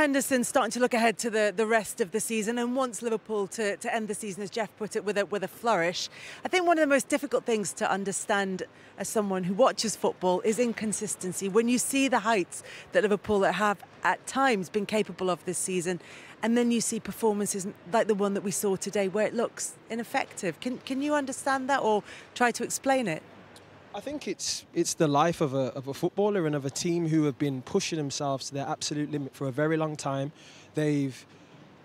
Henderson's starting to look ahead to the rest of the season and wants Liverpool to end the season, as Jeff put it, with a flourish. I think one of the most difficult things to understand as someone who watches football is inconsistency. When you see the heights that Liverpool have at times been capable of this season, and then you see performances like the one that we saw today where it looks ineffective. Can you understand that or try to explain it? I think it's the life of a footballer and of a team who have been pushing themselves to their absolute limit for a very long time. They've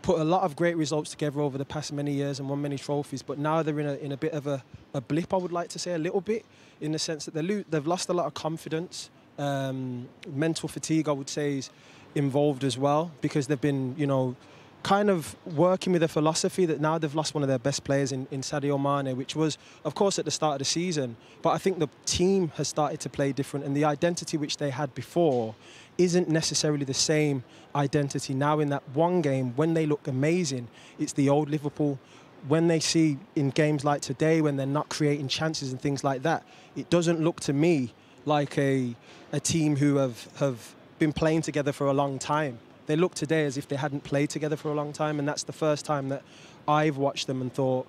put a lot of great results together over the past many years and won many trophies, but now they're in a bit of a blip, I would like to say, a little bit, in the sense that they've lost a lot of confidence. Mental fatigue, I would say, is involved as well, because they've been, kind of working with a philosophy that now they've lost one of their best players in Sadio Mane, which was, of course, at the start of the season. But I think the team has started to play different, and the identity which they had before isn't necessarily the same identity now. In that one game, when they look amazing, it's the old Liverpool. When they see in games like today, when they're not creating chances and things like that, it doesn't look to me like a team who have been playing together for a long time. They look today as if they hadn't played together for a long time, and that's the first time that I've watched them and thought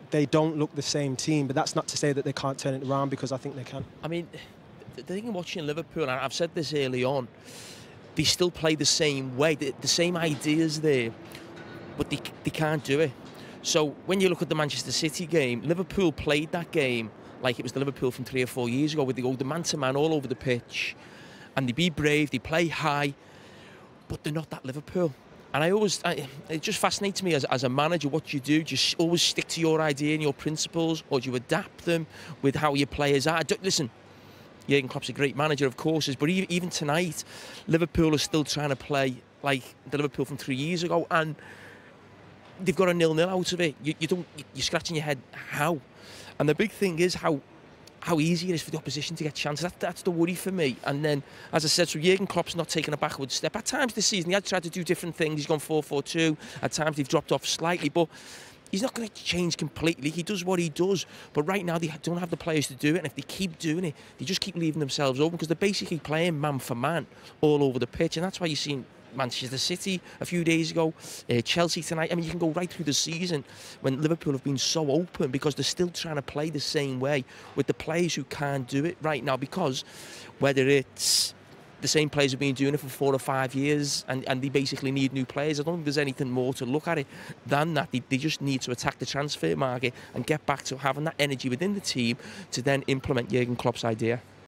they don't look the same team. But that's not to say that they can't turn it around, because I think they can. I mean, the thing watching Liverpool, and I've said this early on, they still play the same way, the same ideas there, but they can't do it. So when you look at the Manchester City game, Liverpool played that game like it was the Liverpool from 3 or 4 years ago, with the man-to-man all over the pitch, and they be brave, they play high, but they're not that Liverpool. And it just fascinates me as a manager, what you do. Just always stick to your idea and your principles, or do you adapt them with how your players are? Listen, Jurgen Klopp's a great manager, of course, but even tonight, Liverpool are still trying to play like the Liverpool from 3 years ago, and they've got a 0-0 out of it. You're scratching your head, how? And the big thing is how easy it is for the opposition to get chances. That's the worry for me. And then, as I said, so Jurgen Klopp's not taking a backward step. At times this season, he had tried to do different things. He's gone 4-4-2. At times, they've dropped off slightly, but he's not going to change completely. He does what he does. But right now, they don't have the players to do it. And if they keep doing it, they just keep leaving themselves open, because they're basically playing man for man all over the pitch. And that's why you're seeing Manchester City a few days ago, Chelsea tonight. I mean, you can go right through the season when Liverpool have been so open, because they're still trying to play the same way with the players who can't do it right now, because whether it's the same players have been doing it for 4 or 5 years and they basically need new players, I don't think there's anything more to look at it than that. They just need to attack the transfer market and get back to having that energy within the team to then implement Jurgen Klopp's idea.